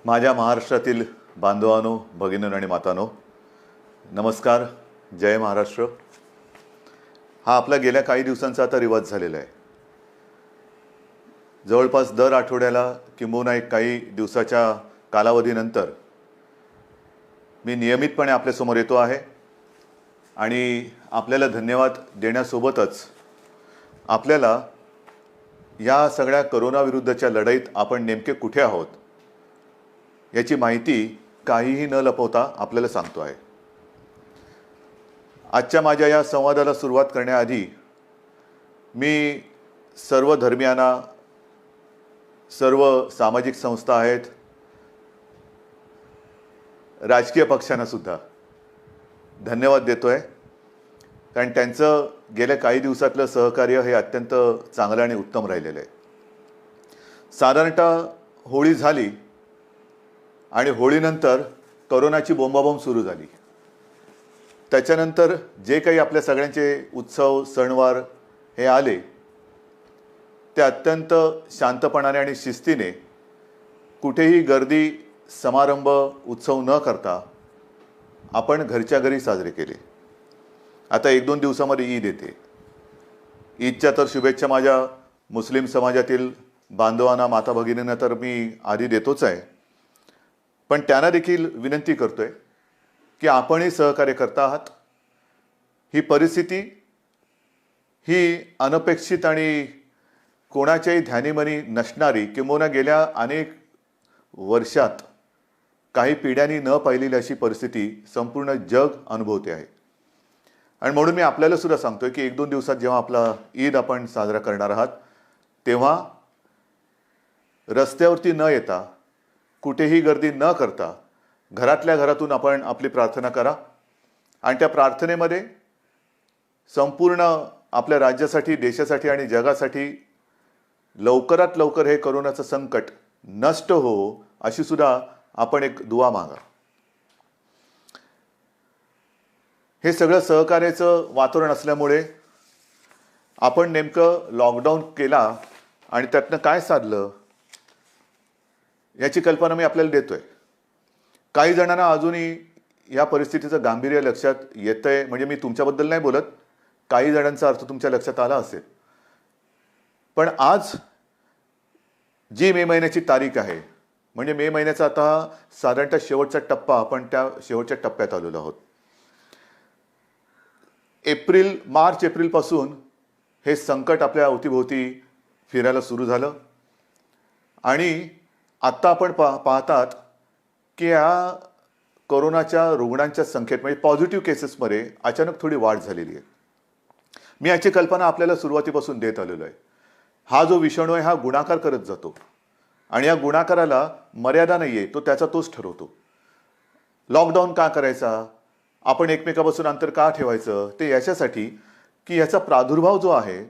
माझ्या महाराष्ट्रातील बांधवांनो, भगिनींनो आणि मातांनो, नमस्कार. जय महाराष्ट्र. हा आपला गेल्या काही दिवसांचा आता रिवाज झालेला आहे. जवळपास दर आठवड्याला किंबहुना एक काही दिवसाच्या कालावधीनंतर मी नियमितपणे आपल्यासमोर येतो आहे आणि आपल्याला धन्यवाद देण्यासोबतच आपल्याला या सगळ्या कोरोनाविरुद्धच्या लढाईत आपण नेमके कुठे आहोत याची माहिती काहीही न लपवता आपल्याला सांगतो आहे. आजच्या माझ्या या संवादाला सुरुवात करण्याआधी मी सर्व धर्मियांना, सर्व सामाजिक संस्था आहेत, राजकीय पक्षांना सुद्धा धन्यवाद देतोय, कारण त्यांचं गेल्या काही दिवसातलं सहकार्य हे अत्यंत चांगलं आणि उत्तम राहिलेलं आहे. साधारणतः होळी झाली आणि होळीनंतर कोरोनाची बोंबाबोंब सुरू झाली. त्याच्यानंतर जे काही आपल्या सगळ्यांचे उत्सव सणवार हे आले ते अत्यंत शांतपणाने आणि शिस्तीने, कुठेही गर्दी समारंभ उत्सव न करता आपण घरच्या घरी साजरे केले. आता 1-2 दिवसामध्ये ईद येते. ईदच्या तर शुभेच्छा माझ्या मुस्लिम समाजातील बांधवांना, माता भगिनींना तर मी आधी देतोच आहे, पण त्यांना देखील विनंती करतोय की आपणही सहकार्य करता आहात. ही परिस्थिती ही अनपेक्षित आणि कोणाच्याही ध्यानीमनी नसणारी, किंबहुना गेल्या अनेक वर्षात काही पिढ्यांनी न पाहिलेली अशी परिस्थिती संपूर्ण जग अनुभवते आहे. आणि म्हणून मी आपल्याला सुद्धा सांगतोय की 1-2 दिवसात जेव्हा आपला ईद आपण साजरा करणार आहात तेव्हा रस्त्यावरती न येता, कुठेही गर्दी न करता घरातल्या घरातून आपण आपली प्रार्थना करा. आणि त्या प्रार्थनेमध्ये संपूर्ण आपल्या राज्यासाठी, देशासाठी आणि जगासाठी लवकरात लवकर हे कोरोनाचं संकट नष्ट हो अशी सुद्धा आपण एक दुआ मागा. हे सगळं सहकार्याचं वातावरण असल्यामुळे आपण नेमकं लॉकडाऊन केला आणि त्यातनं काय साधलं याची कल्पना मी आपल्याला देतोय. काही जणांना अजूनही या परिस्थितीचं गांभीर्य लक्षात येतंय, म्हणजे मी तुमच्याबद्दल नाही बोलत, काही जणांचा अर्थ तुमच्या लक्षात आला असेल. पण आज जी मे महिन्याची तारीख आहे, म्हणजे मे महिन्याचा आता साधारणतः शेवटचा टप्पा, आपण त्या शेवटच्या टप्प्यात आलेलो आहोत. मार्च एप्रिलपासून हे संकट आपल्या अवतीभोवती फिरायला सुरू झालं आणि आत्ता आपण पाहतात की या कोरोनाच्या रुग्णांच्या संख्येत, म्हणजे पॉझिटिव्ह केसेसमध्ये अचानक थोडी वाढ झालेली आहे. मी याची कल्पना आपल्याला सुरुवातीपासून देत आलेलो आहे. हा जो विषाणू आहे हा गुणाकार करत जातो आणि या गुणाकाराला मर्यादा नाही आहे, तो त्याचा तोच ठरवतो. लॉकडाऊन का करायचा, आपण एकमेकापासून अंतर का ठेवायचं, ते याच्यासाठी की याचा प्रादुर्भाव जो आहे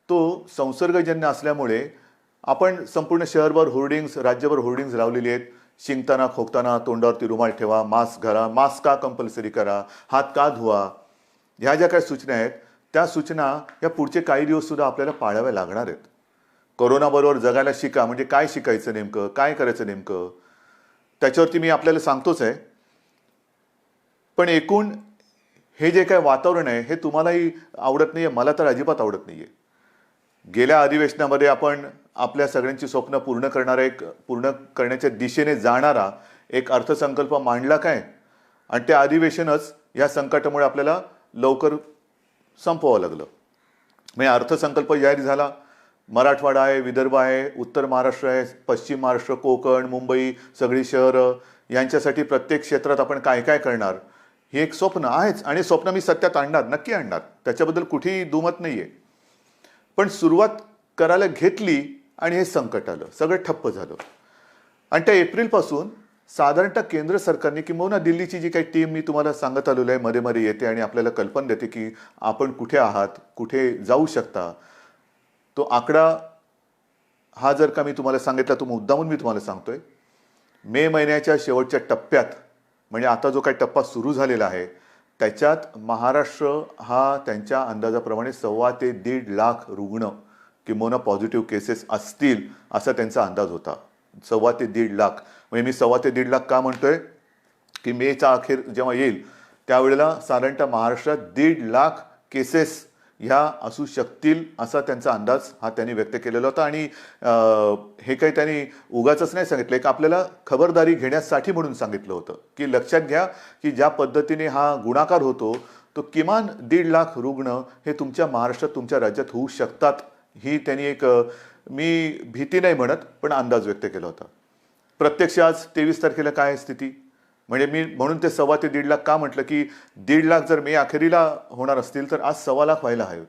तो संसर्गजन्य असल्यामुळे आपण संपूर्ण शहरभर होर्डिंग्स, राज्यभर होर्डिंग्स लावलेली आहेत. शिंकताना खोकताना तोंडावरती रुमाल ठेवा, मास्क घाला, मास्क का कंपल्सरी करा, हात का धुवा, ह्या ज्या काही सूचना आहेत त्या सूचना या पुढचे काही दिवस सुद्धा आपल्याला पाळाव्या लागणार आहेत. कोरोनाबरोबर जगायला शिका, म्हणजे काय शिकायचं नेमकं, काय करायचं नेमकं, त्याच्यावरती मी आपल्याला सांगतोच आहे. पण एकूण हे जे काय वातावरण आहे हे तुम्हालाही आवडत नाही आहे, मला तर अजिबात आवडत नाही आहे. गेल्या अधिवेशनामध्ये आपण आपल्या सगळ्यांची स्वप्न पूर्ण करण्याच्या दिशेने जाणारा एक अर्थसंकल्प मांडला काय, आणि त्या अधिवेशनच या संकटामुळे आपल्याला लवकर संपवावं लागलं. म्हणजे अर्थसंकल्प जाहीर झाला. मराठवाडा आहे, विदर्भ आहे, उत्तर महाराष्ट्र आहे, पश्चिम महाराष्ट्र, कोकण, मुंबई, सगळी शहरं, यांच्यासाठी प्रत्येक क्षेत्रात आपण काय काय करणार हे एक स्वप्न आहेच आणि स्वप्न मी सत्यात आणणार, नक्की आणणार, त्याच्याबद्दल कुठेही दुमत नाही आहे. पण सुरुवात करायला घेतली आणि हे संकट आलं, सगळं ठप्प झालं. आणि त्या एप्रिलपासून साधारणतः केंद्र सरकारने, किंबहुना दिल्लीची जी काही टीम मी तुम्हाला सांगत आलेलो आहे, मध्ये मध्ये येते आणि आपल्याला कल्पना देते की आपण कुठे आहात, कुठे जाऊ शकता, तो आकडा हा जर का मी तुम्हाला सांगितला तो मुद्दामून मी तुम्हाला सांगतोय. मे महिन्याच्या शेवटच्या टप्प्यात, म्हणजे आता जो काही टप्पा सुरू झालेला आहे त्याच्यात महाराष्ट्र हा त्यांच्या अंदाजाप्रमाणे 1.25 ते 1.5 लाख रुग्ण किंबहुना पॉझिटिव्ह केसेस असतील असा त्यांचा अंदाज होता. 1.25 ते 1.5 लाख. म्हणजे मी 1.25 ते 1.5 लाख का म्हणतोय की मेचा अखेर जेव्हा येईल त्यावेळेला साधारणतः महाराष्ट्रात 1.5 लाख केसेस ह्या असू शकतील असा त्यांचा अंदाज हा त्यांनी व्यक्त केलेला होता. आणि हे काही त्यांनी उगाचच नाही सांगितलं, एक आपल्याला खबरदारी घेण्यासाठी म्हणून सांगितलं होतं की लक्षात घ्या की ज्या पद्धतीने हा गुणाकार होतो तो किमान 1.5 लाख रुग्ण हे तुमच्या महाराष्ट्रात तुमच्या राज्यात होऊ शकतात. ही त्यांनी एक मी भीती नाही म्हणत पण अंदाज व्यक्त केला होता. प्रत्यक्ष आज 23 तारखेला काय आहे स्थिती, म्हणजे मी म्हणून ते 1.25 ते 1.5 लाख का म्हटलं की 1.5 लाख जर मे अखेरीला होणार असतील तर आज 1.25 लाख व्हायला हवे.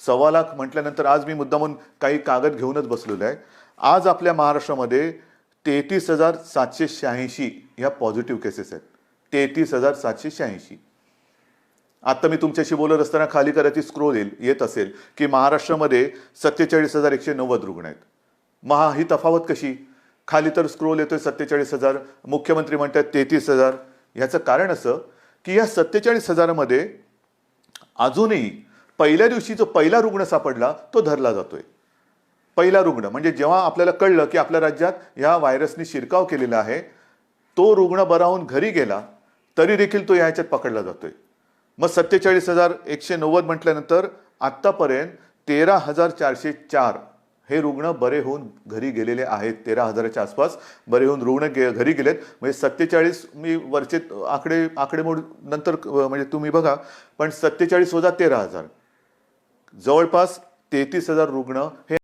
1.25 लाख म्हटल्यानंतर आज मी मुद्दामून काही कागद घेऊनच बसलेलो आहे. आज आपल्या महाराष्ट्रामध्ये 33,786 ह्या पॉझिटिव्ह केसेस आहेत. 33,786. आता मी तुमच्याशी बोलत असताना खाली करायची स्क्रोल येत असेल की महाराष्ट्रामध्ये 47,190 रुग्ण आहेत. महा ही तफावत कशी, खाली तर स्क्रोल येतोय 47,000, मुख्यमंत्री म्हणतात 33,000. याचं कारण असं की या 47,000 मध्ये अजूनही पहिल्या दिवशी जो पहिला रुग्ण सापडला तो धरला जातोय. पहिला रुग्ण म्हणजे जेव्हा आपल्याला कळलं की आपल्या राज्यात ह्या व्हायरसने शिरकाव केलेला आहे, तो रुग्ण बरा होऊन घरी गेला तरी देखील तो ह्याच्यात पकडला जातोय. मग 47,190 म्हटल्यानंतर आत्तापर्यंत 13,404 हे रुग्ण बरे होऊन घरी गेलेले आहेत. 13,000च्या आसपास बरे होऊन रुग्ण घरी गेलेत. म्हणजे 47 मी वरचे आकडेमोड नंतर म्हणजे तुम्ही बघा, पण 47 वजा 13,000 जवळपास 33,000 रुग्ण हे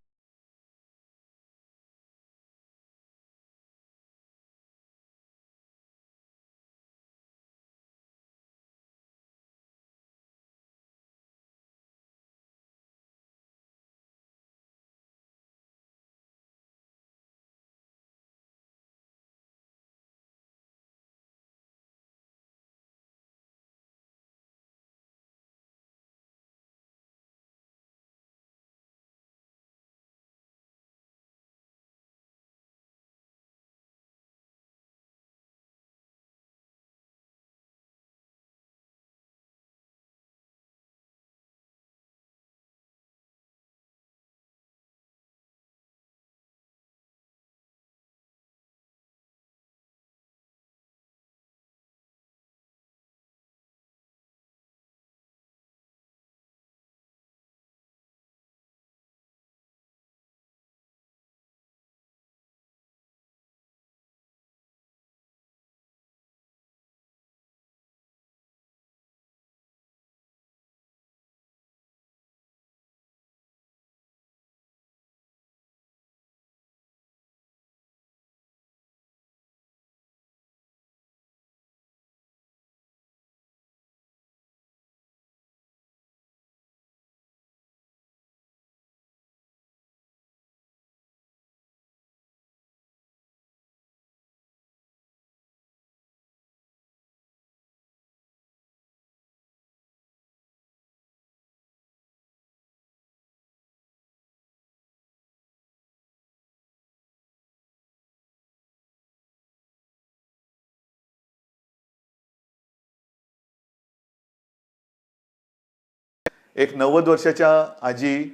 एक 90 वर्षाच्या आजी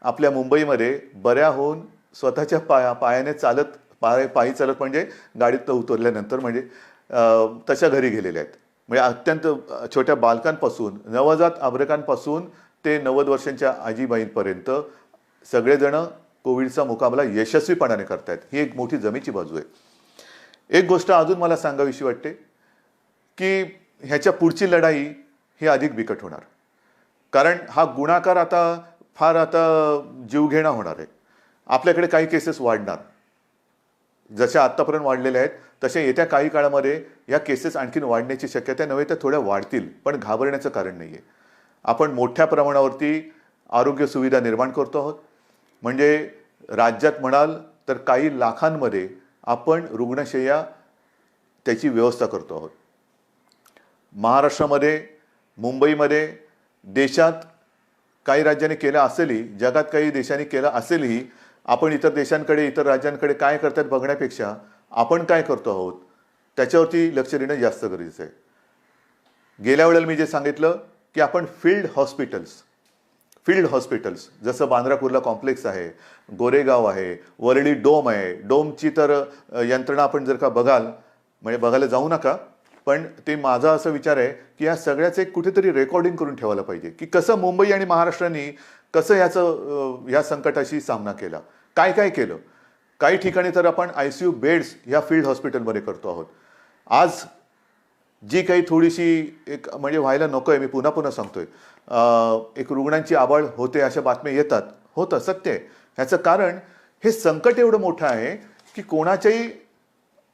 आपल्या मुंबईमध्ये बऱ्या होऊन स्वतःच्या पायाने चालत पायी चालत म्हणजे गाडीत उतरल्यानंतर म्हणजे तशा घरी गेलेल्या आहेत. म्हणजे अत्यंत छोट्या बालकांपासून नवजात आभ्रकांपासून ते 90 वर्षांच्या आजीबाईंपर्यंत सगळेजण कोविडचा मुकाबला यशस्वीपणाने करतायत. ही एक मोठी जमेची बाजू आहे. एक गोष्ट अजून मला सांगावीशी वाटते की ह्याच्या पुढची लढाई ही अधिक बिकट होणार, कारण हा गुणाकार आता जीवघेणा होणार आहे. आपल्याकडे काही केसेस वाढणार, जशा आत्तापर्यंत वाढलेल्या आहेत तशा येत्या काही काळामध्ये या केसेस आणखीन वाढण्याची शक्यता नव्हे तर थोड्या वाढतील, पण घाबरण्याचं कारण नाही आहे. आपण मोठ्या प्रमाणावरती आरोग्य सुविधा निर्माण करतो आहोत. म्हणजे राज्यात म्हणाल तर काही लाखांमध्ये आपण रुग्णशय्या त्याची व्यवस्था करतो आहोत. महाराष्ट्रामध्ये, मुंबईमध्ये, देशात काही राज्यांनी केलं असेलही, जगात काही देशांनी केलं असेलही, आपण इतर देशांकडे, इतर राज्यांकडे काय करतात बघण्यापेक्षा आपण काय करतो आहोत त्याच्यावरती लक्ष देणं जास्त गरजेचं आहे. गेल्या वेळेला मी जे सांगितलं की आपण फील्ड फील्ड हॉस्पिटल्स जसं बांद्रा कुर्ला कॉम्प्लेक्स आहे, गोरेगाव आहे, वरळी डोम आहे. डोमची तर यंत्रणा आपण जर का बघाल, म्हणजे बघायला जाऊ नका, पण ते माझा असं विचार आहे की या सगळ्याचं एक कुठेतरी रेकॉर्डिंग करून ठेवायला पाहिजे की कसं मुंबई आणि महाराष्ट्राने कसं या संकटाशी सामना केला, काय काय केलं. काही ठिकाणी तर आपण ICU बेड्स या फील्ड हॉस्पिटलमध्ये करतो आहोत. आज जी काही थोडीशी एक म्हणजे व्हायला नको आहे, मी पुन्हा पुन्हा सांगतोय, एक रुग्णांची आबाळ होते अशा बातम्या येतात, होतं सत्य आहे. ह्याचं कारण हे संकट एवढं मोठं आहे की कोणाच्याही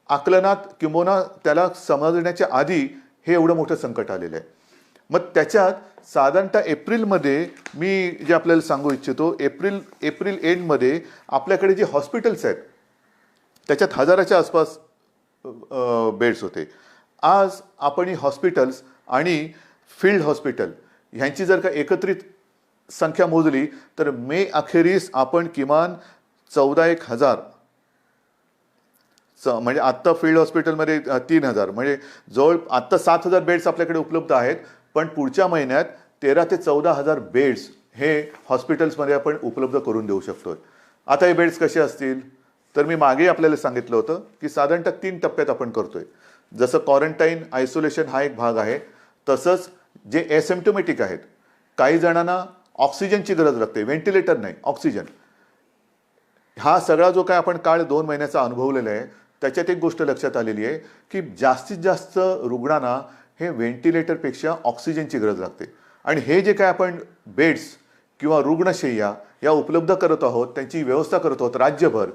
आकलनात किंबहुना त्याला समजण्याच्या आधी हे एवढं मोठं संकट आलेलं आहे. मग त्याच्यात साधारणतः एप्रिलमध्ये मी जे आपल्याला सांगू इच्छितो, एप्रिल एंडमध्ये आपल्याकडे जे हॉस्पिटल्स आहेत त्याच्यात 1000च्या आसपास बेड्स होते. आज आपण ही हॉस्पिटल्स आणि फील्ड हॉस्पिटल ह्यांची जर का एकत्रित संख्या मोजली तर मे अखेरीस आपण किमान 14,000 म्हणजे आत्ता फील्ड हॉस्पिटलमध्ये 3,000 म्हणजे जवळ आत्ता 7,000 बेड्स आपल्याकडे उपलब्ध आहेत, पण पुढच्या महिन्यात 13,000 ते 14,000 बेड्स हे हॉस्पिटल्समध्ये आपण उपलब्ध करून देऊ शकतो. आता हे बेड्स कसे असतील तर मी मागे आपल्याला सांगितलं होतं की साधारणतः 3 टप्प्यात आपण करतोय. जसं क्वारंटाईन आयसोलेशन हा एक भाग आहे, तसंच जे एसिम्प्टोमॅटिक आहेत, काही जणांना ऑक्सिजनची गरज लागते, व्हेंटिलेटर नाही, ऑक्सिजन. हा सगळा जो काय आपण काळ 2 महिन्याचा अनुभवलेला आहे त्याच्यात एक गोष्ट लक्षात आलेली आहे की जास्तीत जास्त रुग्णांना हे व्हेंटिलेटरपेक्षा ऑक्सिजनची गरज लागते. आणि हे जे काय आपण बेड्स किंवा रुग्णशय्या या उपलब्ध करत आहोत, त्यांची व्यवस्था करत आहोत राज्यभर,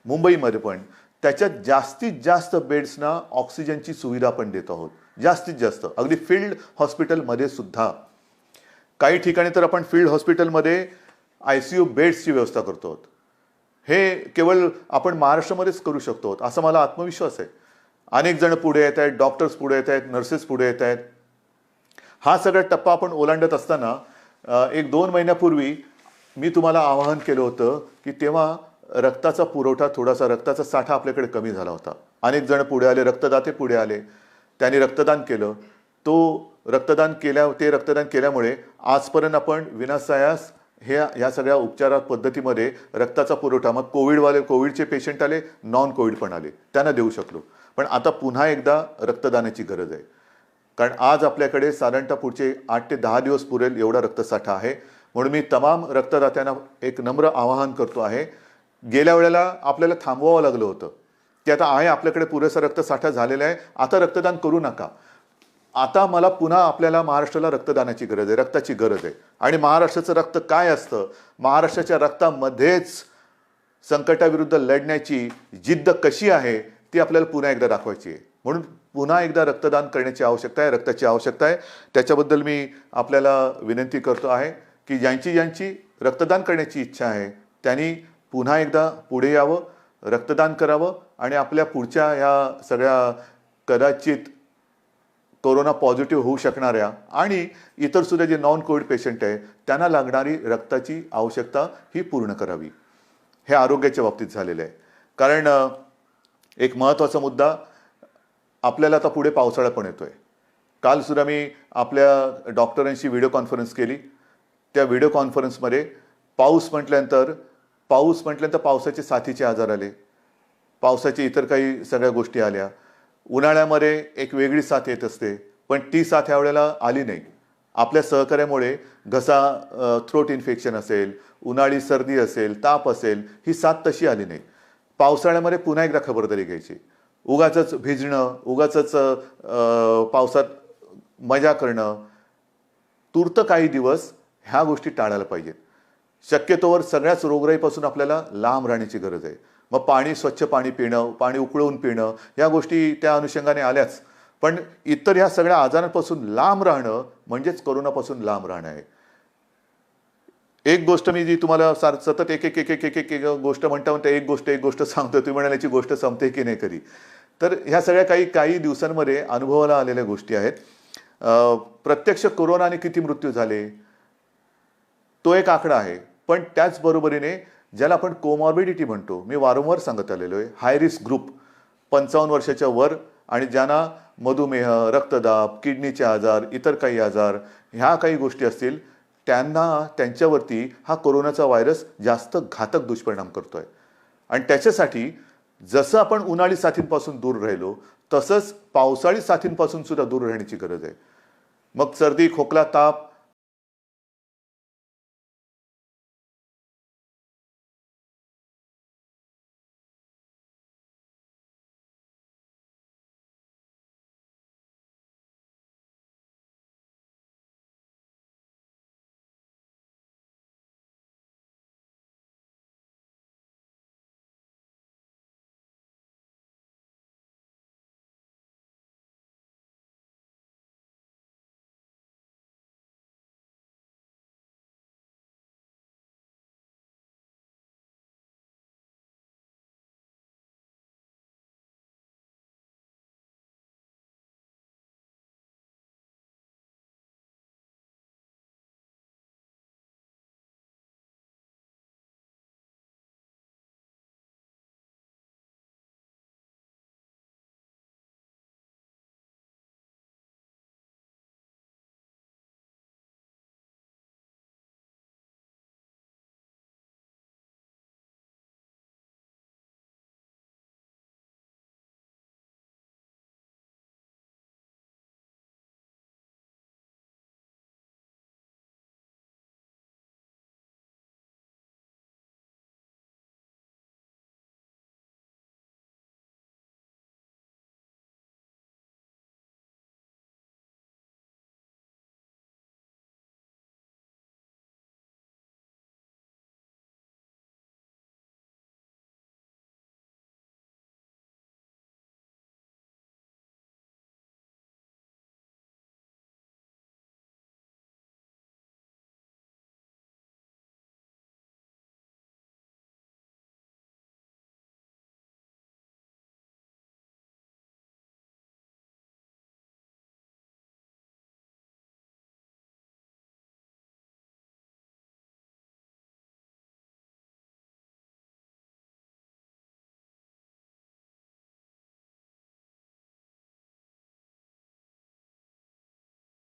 मुंबईमध्ये पण, त्याच्यात जास्तीत जास्त बेड्सना ऑक्सिजनची सुविधा आपण देत आहोत, जास्तीत जास्त. अगदी फील्ड हॉस्पिटलमध्ये सुद्धा काही ठिकाणी तर आपण फील्ड हॉस्पिटलमध्ये ICU बेड्सची व्यवस्था करतो आहोत. हे केवळ आपण महाराष्ट्रामध्येच करू शकतो असा मला आत्मविश्वास आहे. अनेक जण पुढे येत आहेत, डॉक्टर्स पुढे येत आहेत, नर्सेस पुढे येत आहेत. हा सगळा टप्पा आपण ओलांडत असताना 1-2 महिन्यापूर्वी मी तुम्हाला आवाहन केलं होतं की तेव्हा रक्ताचा पुरवठा, थोडासा रक्ताचा साठा आपल्याकडे कमी झाला होता. अनेक जण पुढे आले, रक्तदाते पुढे आले, त्यांनी रक्तदान केलं. ते रक्तदान केल्यामुळे आजपर्यंत आपण विनासायास ह्या सगळ्या उपचार पद्धतीमध्ये रक्ताचा पुरवठा, मग कोविडचे पेशंट आले, नॉन कोविड पण आले, त्यांना देऊ शकलो. पण आता पुन्हा एकदा रक्तदानाची गरज आहे, कारण आज आपल्याकडे साधारणतः पुढचे 8 ते 10 दिवस पुरेल एवढा रक्तसाठा आहे. म्हणून मी तमाम रक्तदात्यांना एक नम्र आवाहन करतो आहे. गेल्या वेळेला आपल्याला थांबवावं लागलं होतं की आता आहे आपल्याकडे पुरेसा रक्तसाठा झालेला आहे, आता रक्तदान करू नका. आता मला पुन्हा आपल्याला महाराष्ट्राला रक्तदानाची गरज आहे, रक्ताची गरज आहे. आणि महाराष्ट्राचं रक्त काय असतं, महाराष्ट्राच्या रक्तामध्येच संकटाविरुद्ध लढण्याची जिद्द कशी आहे ती आपल्याला पुन्हा एकदा दाखवायची आहे. म्हणून पुन्हा एकदा रक्तदान करण्याची आवश्यकता आहे, रक्ताची आवश्यकता आहे. त्याच्याबद्दल मी आपल्याला विनंती करतो आहे की ज्यांची रक्तदान करण्याची इच्छा आहे त्यांनी पुन्हा एकदा पुढे यावं, रक्तदान करावं आणि आपल्या पुढच्या ह्या सगळ्या कदाचित कोरोना पॉझिटिव्ह होऊ शकणाऱ्या आणि इतर सुद्धा जे नॉन कोविड पेशंट आहे त्यांना लागणारी रक्ताची आवश्यकता ही पूर्ण करावी. हे आरोग्याच्या बाबतीत झालेलं आहे. कारण एक महत्त्वाचा मुद्दा, आपल्याला आता पुढे पावसाळा पण येतोय. काल सुद्धा मी आपल्या डॉक्टरांशी व्हिडिओ कॉन्फरन्स केली. त्या व्हिडिओ कॉन्फरन्समध्ये पाऊस म्हटल्यानंतर पावसाचे साथीचे आजार आले, पावसाची इतर काही सगळ्या गोष्टी आल्या. उन्हाळ्यामध्ये एक वेगळी साथ येत असते, पण ती साथ ह्या वेळेला आली नाही. आपल्या सहकार्यामुळे थ्रोट इन्फेक्शन असेल, उन्हाळी सर्दी असेल, ताप असेल, ही साथ तशी आली नाही. पावसाळ्यामध्ये पुन्हा एकदा खबरदारी घ्यायची. उगाचच भिजणं, उगाचच पावसात मजा करणं, तूर्त काही दिवस ह्या गोष्टी टाळायला पाहिजेत. शक्यतोवर सगळ्याच रोगराईपासून आपल्याला लांब राहण्याची गरज आहे. मग स्वच्छ पाणी पिणं, पाणी उकळून पिणं, या गोष्टी त्या अनुषंगाने आल्याच. पण इतर ह्या सगळ्या आजारांपासून लांब राहणं म्हणजेच कोरोनापासून लांब राहणं आहे. एक गोष्ट मी जी तुम्हाला सतत एक गोष्ट म्हणता एक गोष्ट सांगतो, तुम्ही म्हणाल्याची गोष्ट संपते की नाही कधी. तर ह्या सगळ्या काही दिवसांमध्ये अनुभवाला आलेल्या गोष्टी आहेत. प्रत्यक्ष कोरोनाने किती मृत्यू झाले तो एक आकडा आहे, पण त्याचबरोबरीने ज्याला आपण कोमॉर्बिडिटी म्हणतो, मी वारंवार सांगत आलेलो आहे, हाय रिस्क ग्रुप 55 वर्षाच्या वर आणि ज्यांना मधुमेह, रक्तदाब, किडनीचे आजार, इतर काही आजार, ह्या काही गोष्टी असतील, त्यांच्यावरती हा कोरोनाचा व्हायरस जास्त घातक दुष्परिणाम करतोय. आणि त्याच्यासाठी जसं आपण उन्हाळी साथींपासून दूर राहिलो तसंच पावसाळी साथींपासून सुद्धा दूर राहण्याची गरज आहे. मग सर्दी, खोकला, ताप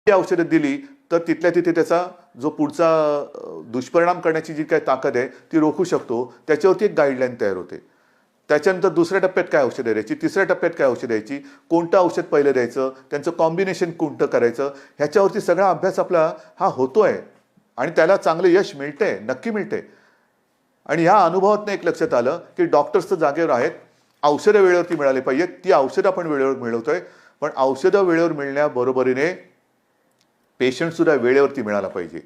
ती औषधं दिली तर तिथल्या तिथे त्याचा जो पुढचा दुष्परिणाम करण्याची जी काही ताकद आहे ती रोखू शकतो. त्याच्यावरती एक गाईडलाईन तयार होते. त्याच्यानंतर दुसऱ्या टप्प्यात काय औषधं द्यायची, तिसऱ्या टप्प्यात काय औषध द्यायची, कोणतं औषध पहिलं द्यायचं, त्यांचं कॉम्बिनेशन कोणतं करायचं, ह्याच्यावरती सगळा अभ्यास आपला हा होतोय आणि त्याला चांगलं यश मिळतंय, नक्की मिळतंय. आणि ह्या अनुभवातनं एक लक्षात आलं की डॉक्टर्स तर जागेवर आहेत, औषधं वेळेवरती मिळाली पाहिजेत. ती औषधं आपण वेळेवर मिळवतोय, पण औषधं वेळेवर मिळण्याबरोबरीने पेशंट सुद्धा वेळेवरती मिळाला पाहिजे.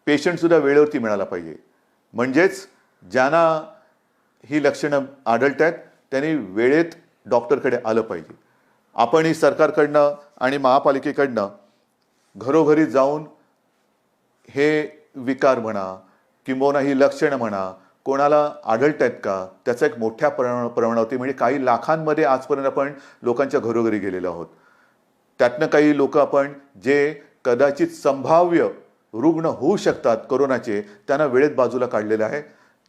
पेशंट सुद्धा वेळेवरती मिळाला पाहिजे. म्हणजेच ज्यांना ही लक्षणं आढळत आहेत त्यांनी वेळेत डॉक्टरकडे आलं पाहिजे. आपणही सरकारकडनं आणि महापालिकेकडनं घरोघरी जाऊन हे विकार म्हणा किंबहुना ही लक्षणं म्हणा कोणाला आढळत आहेत का त्याचा एक मोठ्या प्रमाणावरती म्हणजे काही लाखांमध्ये आजपर्यंत आपण लोकांच्या घरोघरी गेलेलो आहोत. त्यातनं काही लोक आपण जे कदाचित संभाव्य रुग्ण होऊ शकतात कोरोनाचे त्यांना वेळेत बाजूला काढलेलं आहे.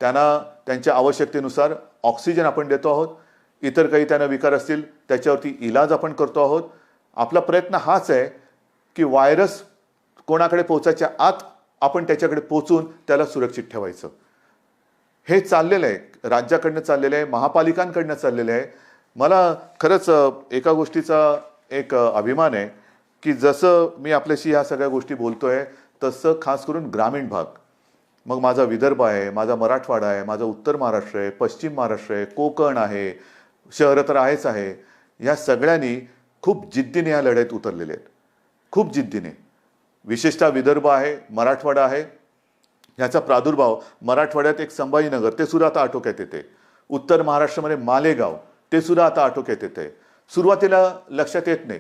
त्यांना त्यांच्या आवश्यकतेनुसार ऑक्सिजन आपण देतो आहोत. इतर काही त्यांना विकार असतील त्याच्यावरती इलाज आपण करतो आहोत. आपला प्रयत्न हाच आहे की व्हायरस कोणाकडे पोहोचायच्या आत आपण त्याच्याकडे पोहोचून त्याला सुरक्षित ठेवायचं. हे चाललेलं आहे, राज्याकडनं चाललेलं आहे, महापालिकांकडनं चाललेलं आहे. मला खरंच एका गोष्टीचा एक अभिमान आहे की जसं मी आपल्याशी ह्या सगळ्या गोष्टी बोलतोय तसं खास करून ग्रामीण भाग, मग माझा विदर्भ आहे, माझा मराठवाडा आहे, माझा उत्तर महाराष्ट्र आहे, पश्चिम महाराष्ट्र आहे, कोकण आहे, शहरं तर आहेच आहे, या सगळ्यांनी खूप जिद्दीने या लढाईत उतरलेले आहेत. खूप जिद्दीने. विशेषतः विदर्भ आहे, मराठवाडा आहे. ह्याचा प्रादुर्भाव मराठवाड्यात एक संभाजीनगर ते सुद्धा आता आटोक्यात येते. उत्तर महाराष्ट्रामध्ये मालेगाव ते सुद्धा आता आटोक्यात येते. सुरुवातीला लक्षात येत नाही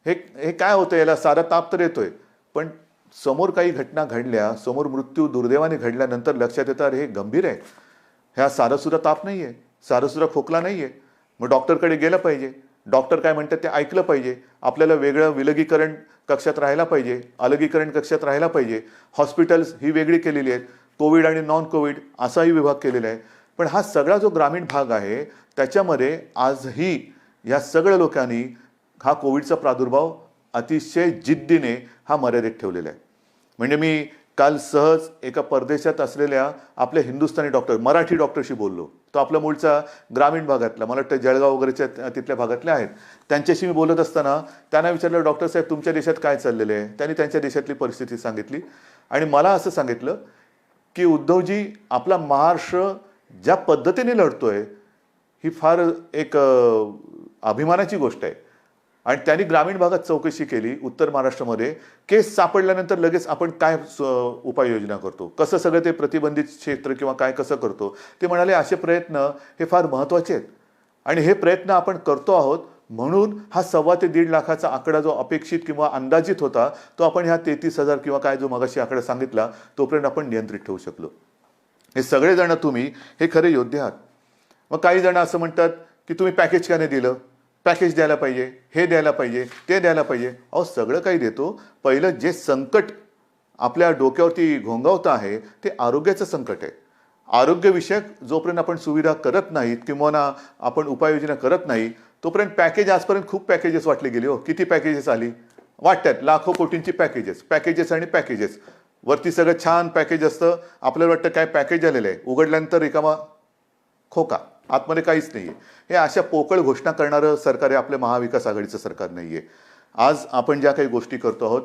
हे काय होतं, याला सारा ताप तर येतोय, पण समोर काही घटना घडल्या, समोर मृत्यू दुर्दैवाने घडल्यानंतर लक्षात येतं अरे हे गंभीर आहे, ह्या सारं सुद्धा ताप नाही आहे, सारं सुद्धा खोकला नाही आहे. मग डॉक्टरकडे गेलं पाहिजे. डॉक्टर काय म्हणतात ते ऐकलं पाहिजे. आपल्याला वेगळं विलगीकरण कक्षात राहायला पाहिजे, अलगीकरण कक्षात राहायला पाहिजे. हॉस्पिटल्स ही वेगळी केलेली आहेत, कोविड आणि नॉन कोविड असाही विभाग केलेला आहे. पण हा सगळा जो ग्रामीण भाग आहे त्याच्यामध्ये आजही या सगळ्या लोकांनी हा कोविडचा प्रादुर्भाव अतिशय जिद्दीने हा मर्यादित ठेवलेला आहे. म्हणजे मी काल सहज एका परदेशात असलेल्या आपल्या हिंदुस्थानी डॉक्टर, मराठी डॉक्टरशी बोललो. तो आपला मूळचा ग्रामीण भागातला, मला वाटतं जळगाव वगैरेच्या तिथल्या भागातले आहेत. त्यांच्याशी मी बोलत असताना त्यांना विचारलं, डॉक्टर साहेब तुमच्या देशात काय चाललेलं आहे? त्यांनी त्यांच्या देशातली परिस्थिती सांगितली आणि मला असं सांगितलं की उद्धवजी, आपला महाराष्ट्र ज्या पद्धतीने लढतोय ही फार एक अभिमानाची गोष्ट आहे. आणि त्यांनी ग्रामीण भागात चौकशी केली, उत्तर महाराष्ट्रामध्ये केस सापडल्यानंतर लगेच आपण काय उपाययोजना करतो, कसं सगळं ते प्रतिबंधित क्षेत्र किंवा काय कसं करतो. ते म्हणाले असे प्रयत्न हे फार महत्त्वाचे आहेत आणि हे प्रयत्न आपण करतो आहोत, म्हणून हा 1.25 ते 1.5 लाखाचा आकडा जो अपेक्षित किंवा अंदाजित होता तो आपण ह्या 33,000 किंवा काय जो मगाशी आकडा सांगितला तोपर्यंत आपण नियंत्रित ठेवू शकलो. हे सगळेजण तुम्ही हे खरे योद्धे आहात. मग काही जण असं म्हणतात की तुम्ही पॅकेज का नाही दिलं, पॅकेज द्यायला पाहिजे, हे द्यायला पाहिजे, ते द्यायला पाहिजे. अहो सगळं काही देतो. पहिलं जे संकट आपल्या डोक्यावरती घोंगावतं आहे ते आरोग्याचं संकट आहे. आरोग्यविषयक जोपर्यंत आपण सुविधा करत नाहीत किंवा आपण उपाययोजना करत नाही तोपर्यंत पॅकेज, आजपर्यंत खूप पॅकेजेस वाटले गेले हो. किती पॅकेजेस आली वाटतात, लाखो कोटींची पॅकेजेस आणि पॅकेजेस. वरती सगळं छान पॅकेज असतं, आपल्याला वाटतं काय पॅकेज आलेलं आहे, उघडल्यानंतर रिकामा खोका, आतमध्ये काहीच नाहीये. हे अशा पोकळ घोषणा करणारं सरकार आहे, आपलं महाविकास आघाडीचं सरकार नाहीये. आज आपण ज्या काही गोष्टी करतो आहोत,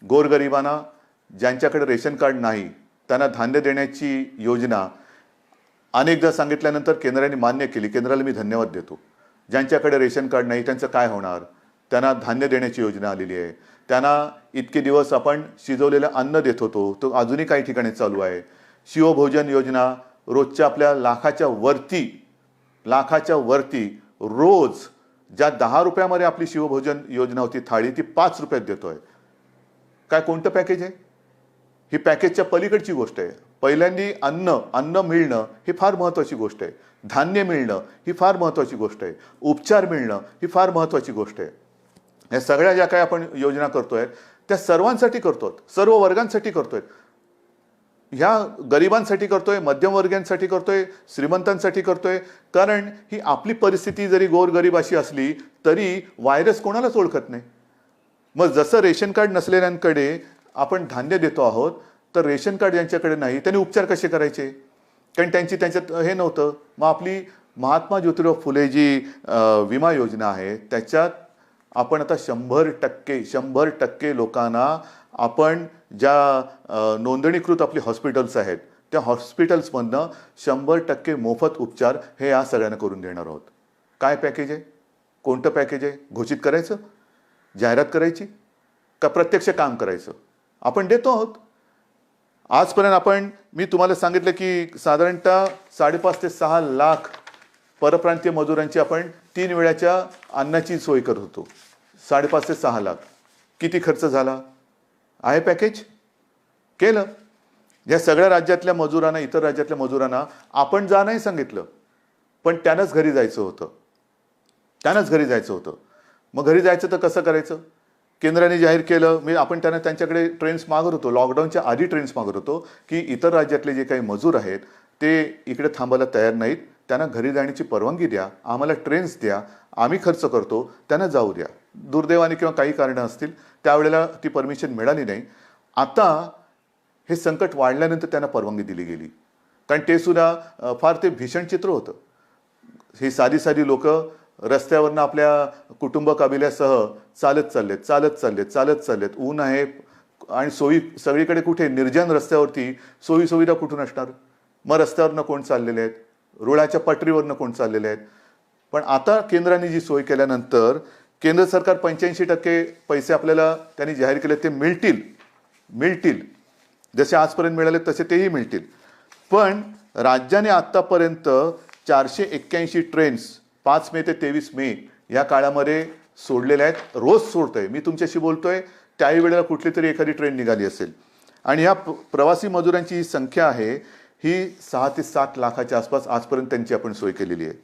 गोरगरिबांना ज्यांच्याकडे रेशन कार्ड नाही त्यांना धान्य देण्याची योजना अनेकदा सांगितल्यानंतर केंद्राने मान्य केली. केंद्राला मी धन्यवाद देतो. ज्यांच्याकडे रेशन कार्ड नाही त्यांचं काय होणार, त्यांना धान्य देण्याची योजना आलेली आहे. त्यांना इतके दिवस आपण शिजवलेलं अन्न देत होतो, तो अजूनही काही ठिकाणी चालू आहे. शिवभोजन योजना रोजच्या आपल्या लाखाच्या वरती रोज ज्या 10 रुपयामध्ये आपली शिवभोजन योजना होती थाळी, ती 5 रुपयात देतोय. काय कोणतं पॅकेज आहे? ही पॅकेजच्या पलीकडची गोष्ट आहे. पहिल्यांदी अन्न मिळणं ही फार महत्त्वाची गोष्ट आहे. धान्य मिळणं ही फार महत्त्वाची गोष्ट आहे. उपचार मिळणं ही फार महत्त्वाची गोष्ट आहे. या सगळ्या ज्या काही आपण योजना करतोय त्या सर्वांसाठी करतोय, सर्व वर्गांसाठी करतोय. ह्या गरिबांसाठी करतोय, मध्यमवर्गीयांसाठी करतोय, श्रीमंतांसाठी करतोय. कारण ही आपली परिस्थिती जरी गोरगरीब अशी असली तरी व्हायरस कोणालाच ओळखत नाही. मग जसं रेशन कार्ड नसलेल्यांकडे आपण धान्य देतो आहोत, तर रेशन कार्ड ज्यांच्याकडे नाही त्यांनी उपचार कसे करायचे? कारण त्यांच्यात हे नव्हतं. मग आपली महात्मा ज्योतिराव फुले जी विमा योजना आहे त्याच्यात आपण आता 100% लोकांना आपण ज्या नोंदणीकृत आपली हॉस्पिटल्स आहेत त्या हॉस्पिटल्समधनं 100% मोफत उपचार हे या सगळ्यांना करून देणार आहोत. काय पॅकेज आहे? कोणतं पॅकेज आहे? घोषित करायचं, जाहिरात करायची का प्रत्यक्ष काम करायचं? आपण देतो आहोत. आजपर्यंत मी तुम्हाला सांगितलं की साधारणतः 5.5 ते 6 लाख परप्रांतीय मजुरांची आपण 3 वेळाच्या अन्नाची सोय करत होतो. 5.5 ते 6 लाख. किती खर्च झाला? आहे पॅकेज? केलं. या सगळ्या राज्यातल्या मजुरांना, इतर राज्यातल्या मजुरांना आपण जा नाही सांगितलं, पण त्यांनाच घरी जायचं होतं. मग घरी जायचं तर कसं करायचं? केंद्राने जाहीर केलं. आपण त्यांच्याकडे ट्रेन्स मागत होतो, लॉकडाऊनच्या आधी ट्रेन्स मागत होतो की इतर राज्यातले जे काही मजूर आहेत ते इकडे थांबायला तयार नाहीत, त्यांना घरी जाण्याची परवानगी द्या, आम्हाला ट्रेन्स द्या, आम्ही खर्च करतो, त्यांना जाऊ द्या. दुर्दैवाने किंवा काही कारणं असतील त्यावेळेला ती परमिशन मिळाली नाही. आता हे संकट वाढल्यानंतर त्यांना परवानगी दिली गेली. कारण ते सुद्धा फार ते भीषण चित्र होतं. ही साधी लोक रस्त्यावरनं आपल्या कुटुंब कबिल्यासह चालत चाललेत. ऊन आहे आणि सोयी सगळीकडे कुठे, निर्जन रस्त्यावरती सोयी सुविधा कुठून असणार? मग रस्त्यावरनं कोण चाललेले आहेत, रुळाच्या पटरीवरनं कोण चाललेले आहेत. पण आता केंद्राने जी सोय केल्यानंतर केंद्र सरकार 85% पैसे आपल्याला त्यांनी जाहीर केले ते मिळतील. जसे आजपर्यंत मिळाले तसे तेही मिळतील. पण राज्याने आतापर्यंत 481 ट्रेन्स 5 मे ते 23 मे या काळामध्ये सोडलेल्या आहेत. रोज सोडतोय. मी तुमच्याशी बोलतोय त्याही वेळेला कुठली तरी एखादी ट्रेन निघाली असेल. आणि ह्या प्रवासी मजुरांची ही संख्या आहे ही 6 ते 7 लाखाच्या आसपास आजपर्यंत त्यांची आपण सोय केलेली आहे.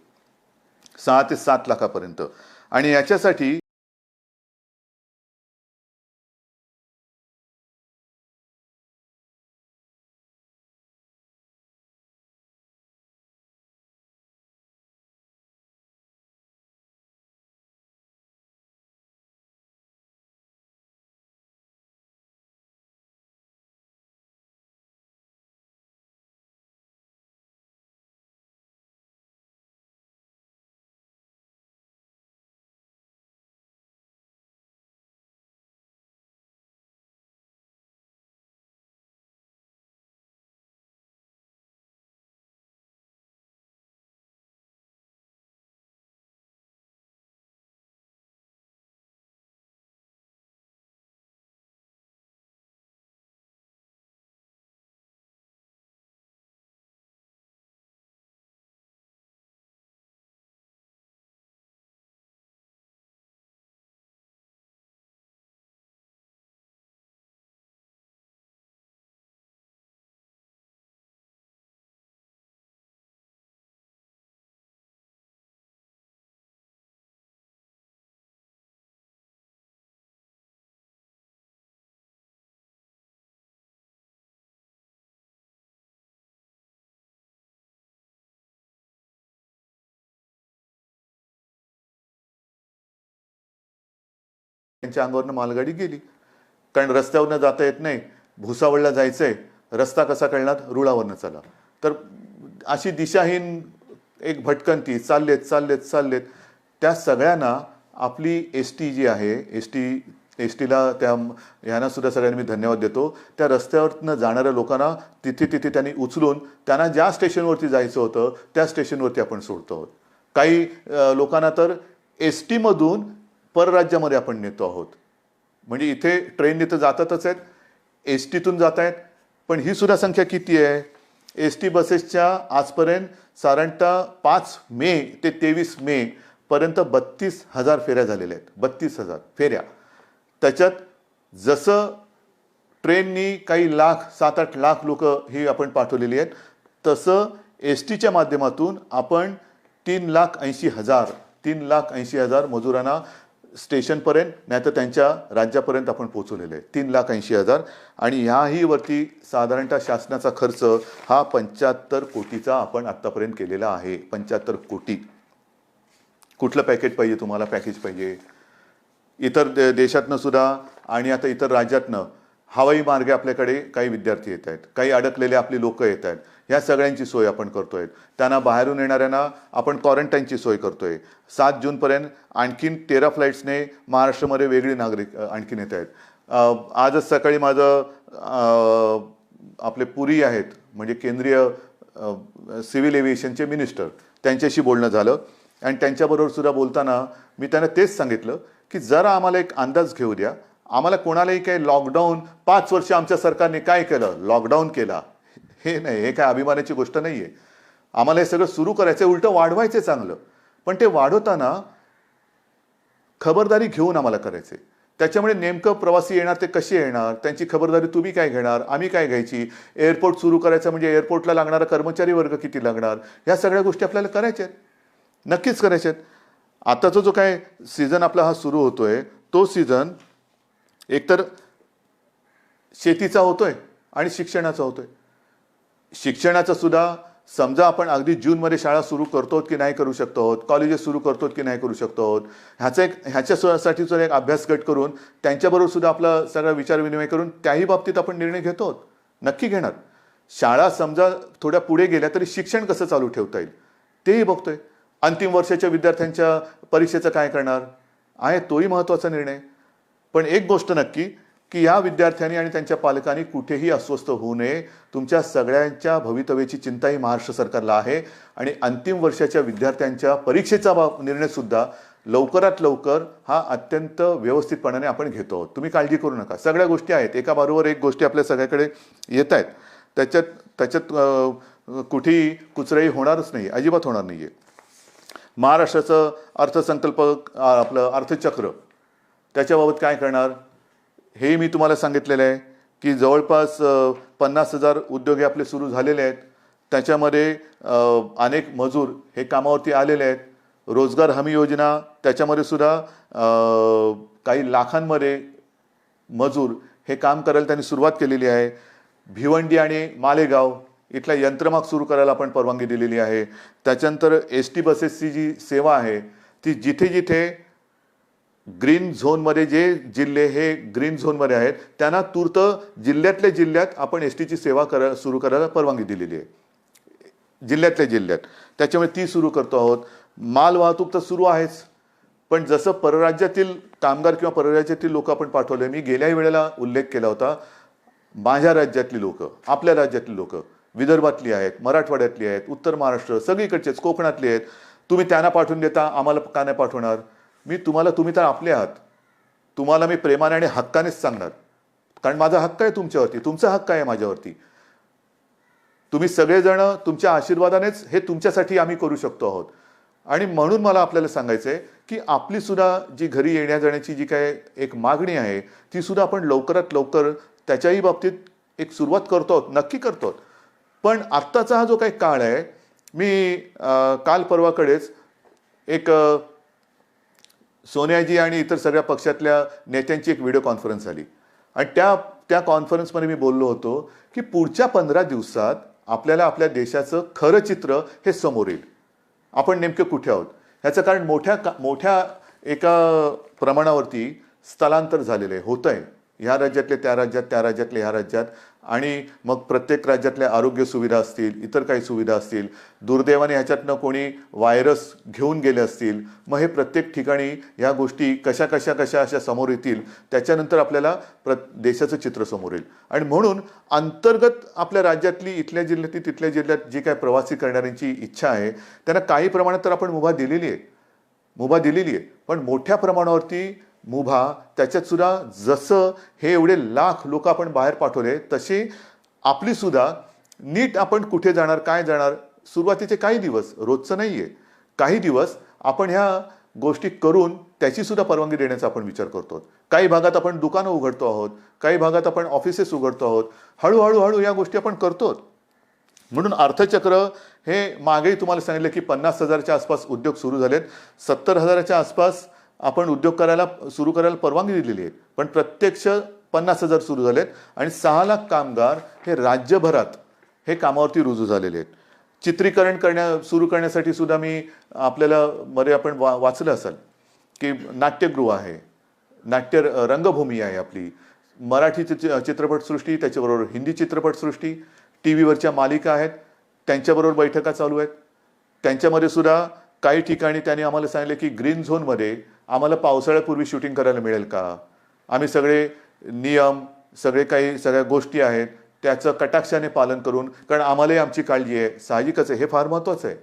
6 ते 7 लाखापर्यंत. आणि याच्यासाठी त्यांच्या अंगावरनं मालगाडी गेली. कारण रस्त्यावरनं जाता येत नाही, भुसावळला जायचंय, रस्ता कसा कळणार, रुळावरनं चला. तर अशी दिशाहीन एक भटकंती चाललेत. त्या सगळ्यांना आपली एस टी जी आहे, एस टीला ह्यांना सुद्धा सगळ्यांनी मी धन्यवाद देतो. त्या रस्त्यावरनं जाणाऱ्या लोकांना तिथे त्यांनी उचलून त्यांना ज्या स्टेशनवरती जायचं होतं त्या स्टेशनवरती आपण सोडतो आहोत. काही लोकांना तर एस टीमधून परराज्यामध्ये आपण नेतो आहोत. म्हणजे इथे ट्रेनने तर जातातच आहेत, एस टीतून जात आहेत. पण ही सुद्धा संख्या किती आहे? एस टी बसेसच्या आजपर्यंत साधारणतः 5 मे ते 23 मे पर्यंत 32,000 फेऱ्या झालेल्या आहेत. 32,000 फेऱ्या. त्याच्यात जसं ट्रेननी काही लाख 7-8 लाख लोक ही आपण पाठवलेली आहेत, तसं एस टीच्या माध्यमातून आपण 3,80,000 मजुरांना स्टेशनपर्यंत नाही तर त्यांच्या राज्यापर्यंत आपण पोहोचवलेले आहे. 3,80,000. आणि ह्याही वरती साधारणतः शासनाचा खर्च हा 75 कोटीचा आपण आत्तापर्यंत केलेला आहे. 75 कोटी. कुठलं पॅकेज पाहिजे तुम्हाला? पॅकेज पाहिजे इतर देशातनं सुद्धा आणि आता इतर राज्यातनं हवाई मार्गे आपल्याकडे काही विद्यार्थी येत आहेत, काही अडकलेले आपली लोक येत आहेत. ह्या सगळ्यांची सोय आपण करतोय. त्यांना बाहेरून येणाऱ्यांना आपण क्वारंटाईनची सोय करतोय. 7 जूनपर्यंत आणखीन 13 फ्लाईट्सने महाराष्ट्रामध्ये वेगळी नागरिक आणखीन येत आहेत. आजच सकाळी माझं आपले पुरी आहेत म्हणजे केंद्रीय सिव्हिल एव्हिएशनचे मिनिस्टर, त्यांच्याशी बोलणं झालं. आणि त्यांच्याबरोबर सुद्धा बोलताना मी त्यांना तेच सांगितलं की जरा आम्हाला एक अंदाज घेऊ द्या. आम्हाला कोणालाही काही लॉकडाऊन 5 वर्ष आमच्या सरकारने काय केलं? लॉकडाऊन केला हे नाही, हे काय अभिमानाची गोष्ट नाही आहे. आम्हाला हे सगळं सुरू करायचं, उलटं वाढवायचं चांगलं. पण ते वाढवताना खबरदारी घेऊन आम्हाला करायचे. त्याच्यामुळे नेमकं प्रवासी येणार ते कसे येणार, त्यांची खबरदारी तुम्ही काय घेणार, आम्ही काय घ्यायची. एअरपोर्ट सुरू करायचं म्हणजे एअरपोर्टला लागणारा कर्मचारी वर्ग किती लागणार, ह्या सगळ्या गोष्टी आपल्याला करायच्या आहेत, नक्कीच करायच्या आहेत. आताचा जो काय सीझन आपला हा सुरू होतोय तो सीझन एकतर शेतीचा होतोय आणि शिक्षणाचा होतोय. शिक्षणाचा सुद्धा समजा आपण अगदी जूनमध्ये शाळा सुरू करतो की नाही करू शकतो आहोत, कॉलेजेस सुरू करतो की नाही करू शकतो आहोत, ह्याच्यासाठी सुद्धा एक अभ्यास गट करून त्यांच्याबरोबर सुद्धा आपला सगळा विचारविनिमय करून त्याही बाबतीत आपण निर्णय घेतो आहोत, नक्की घेणार. शाळा समजा थोड्या पुढे गेल्या तरी शिक्षण कसं चालू ठेवता येईल तेही बघतोय. अंतिम वर्षाच्या विद्यार्थ्यांच्या परीक्षेचं काय करणार आहे तोही महत्त्वाचा निर्णय. पण एक गोष्ट नक्की की या विद्यार्थ्यांनी आणि त्यांच्या पालकांनी कुठेही अस्वस्थ होऊ नये. तुमच्या सगळ्यांच्या भवितव्याची चिंता ही महाराष्ट्र सरकारला आहे. आणि अंतिम वर्षाच्या विद्यार्थ्यांच्या परीक्षेचा निर्णय सुद्धा लवकरात लवकर हा अत्यंत व्यवस्थितपणाने आपण घेतो आहोत. तुम्ही काळजी करू नका. सगळ्या गोष्टी आहेत, एका बरोबर एक गोष्टी आपल्या सगळ्याकडे येत आहेत. त्याच्यात कुठेही कुचराई होणारच नाही, अजिबात होणार नाही आहे. महाराष्ट्राचं अर्थसंकल्प आपलं अर्थचक्र त्याच्याबाबत काय करणार हे मी तुम्हाला सांगितलेलं आहे की जवळपास 50,000 उद्योग आपले सुरू झालेले आहेत. त्याच्यामध्ये अनेक मजूर हे कामावरती आलेले आहेत. रोजगार हमी योजना त्याच्यामध्ये सुद्धा काही लाखांमध्ये मजूर हे काम करायला त्यांनी सुरुवात केलेली आहे. भिवंडी आणि मालेगाव इथला यंत्रमाग सुरू करायला आपण परवानगी दिलेली आहे. त्याच्यानंतर एस टी बसेसची जी सेवा आहे ती जिथे जिथे ग्रीन झोनमध्ये, जे जिल्हे हे ग्रीन झोनमध्ये आहेत त्यांना तूर्त जिल्ह्यातल्या जिल्ह्यात आपण एस टीची सेवा सुरू करायला परवानगी दिलेली आहे, जिल्ह्यातल्या जिल्ह्यात. त्याच्यामुळे ती सुरू करतो आहोत. माल वाहतूक तर सुरू आहेच, पण जसं परराज्यातील कामगार किंवा परराज्यातील लोक आपण पाठवले, मी गेल्याही वेळेला उल्लेख केला होता, माझ्या राज्यातली लोक, आपल्या राज्यातली लोक, विदर्भातली आहेत, मराठवाड्यातली आहेत, उत्तर महाराष्ट्र सगळीकडचेच, कोकणातली आहेत. तुम्ही त्यांना पाठवून देता, आम्हाला का नाही पाठवणार? तुम्ही तर आपले आहात. तुम्हाला मी प्रेमाने आणि हक्कानेच सांगणार, कारण माझा हक्क आहे तुमच्यावरती, तुमचा हक्क आहे माझ्यावरती. तुम्ही सगळेजण तुमच्या आशीर्वादानेच हे तुमच्यासाठी आम्ही करू शकतो आहोत. आणि म्हणून मला आपल्याला सांगायचं आहे की आपली सुद्धा जी घरी येण्या जाण्याची जी काय एक मागणी आहे ती सुद्धा आपण लवकरात लवकर त्याच्याही बाबतीत एक सुरुवात करतो आहोत, नक्की करतो आहोत. पण आत्ताचा हा जो काही काळ आहे, मी काल परवाकडेच एक सोनियाजी आणि इतर सगळ्या पक्षातल्या नेत्यांची एक व्हिडिओ कॉन्फरन्स झाली आणि त्या कॉन्फरन्समध्ये मी बोललो होतो की पुढच्या 15 दिवसात आपल्याला आपल्या देशाचं खरं चित्र हे समोर येईल. आपण नेमके कुठे आहोत ह्याचं कारण मोठ्या एका प्रमाणावरती स्थलांतर झालेलं आहे, होतं आहे. ह्या राज्यातले त्या राज्यात, त्या राज्यातले ह्या राज्यात, आणि मग प्रत्येक राज्यातल्या आरोग्य सुविधा असतील, इतर काही सुविधा असतील, दुर्दैवाने ह्याच्यातनं कोणी व्हायरस घेऊन गेले असतील, मग हे प्रत्येक ठिकाणी ह्या गोष्टी कशा कशा कशा अशा समोर येतील, त्याच्यानंतर आपल्याला देशाचं चित्र समोर येईल. आणि म्हणून अंतर्गत आपल्या राज्यातली, इथल्या जिल्ह्यातली, तिथल्या जिल्ह्यात जी काय प्रवासी करणाऱ्यांची इच्छा आहे त्यांना काही प्रमाणात तर आपण मुभा दिलेली आहे, पण मोठ्या प्रमाणावरती मुभा, त्याच्यात सुद्धा जसं हे एवढे लाख लोक आपण बाहेर पाठवले, तशी आपली सुद्धा नीट आपण कुठे जाणार, काय जाणार, सुरुवातीचे काही दिवस, रोजचं नाहीये, काही दिवस आपण ह्या गोष्टी करून त्याची सुद्धा परवानगी देण्याचा आपण विचार करतो. काही भागात आपण दुकानं उघडतो आहोत, काही भागात आपण ऑफिसेस उघडतो आहोत, हळूहळू या गोष्टी आपण करतो. म्हणून अर्थचक्र हे मागेही तुम्हाला सांगितलं की 50,000च्या आसपास उद्योग सुरू झालेत, 70,000च्या आसपास आपण उद्योग सुरू करायला परवानगी दिलेली आहे, पण प्रत्यक्ष 50,000 सुरू झालेत आणि 6 लाख कामगार हे राज्यभरात हे कामावरती रुजू झालेले आहेत. चित्रीकरण सुरू करण्यासाठी सुद्धा मी आपल्याला मध्ये आपण वाचलं असाल की नाट्यगृह आहे, नाट्य रंगभूमी आहे आपली, मराठी चित्रपटसृष्टी, त्याच्याबरोबर हिंदी चित्रपटसृष्टी, टी व्हीवरच्या मालिका आहेत, त्यांच्याबरोबर बैठका चालू आहेत. त्यांच्यामध्ये सुद्धा काही ठिकाणी त्यांनी आम्हाला सांगितले की ग्रीन झोनमध्ये आम्हाला पावसाळ्यापूर्वी शूटिंग करायला मिळेल का, आम्ही सगळे नियम, सगळ्या गोष्टी आहेत त्याचं कटाक्षाने पालन करून, कारण आम्हालाही आमची काळजी आहे, साहजिकच आहे, हे फार महत्त्वाचं आहे.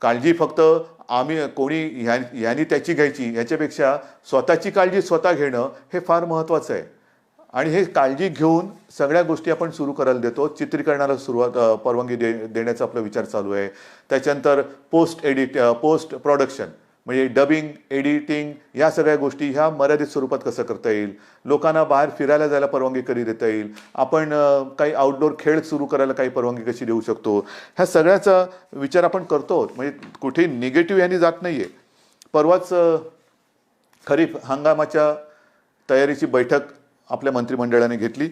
काळजी फक्त कोणी ह्यानी त्याची घ्यायची, ह्याच्यापेक्षा स्वतःची काळजी स्वतः घेणं हे फार महत्त्वाचं आहे. आणि हे काळजी घेऊन सगळ्या गोष्टी आपण सुरू करायला देतो. चित्रीकरणाला परवानगी देण्याचा आपला विचार चालू आहे. त्याच्यानंतर पोस्ट प्रोडक्शन म्हणजे डबिंग, एडिटिंग, या सगळ्या गोष्टी ह्या मर्यादित स्वरूपात कसं करता येईल, लोकांना बाहेर फिरायला जायला परवानगी कधी देता येईल, आपण काही आउटडोर खेळ सुरू करायला काही परवानगी कशी देऊ शकतो, ह्या सगळ्याचा विचार आपण करतो. म्हणजे कुठे निगेटिव्ह यांनी जात नाही आहे. परवाच खरीप हंगामाच्या तयारीची बैठक आपल्या मंत्रिमंडळाने घेतली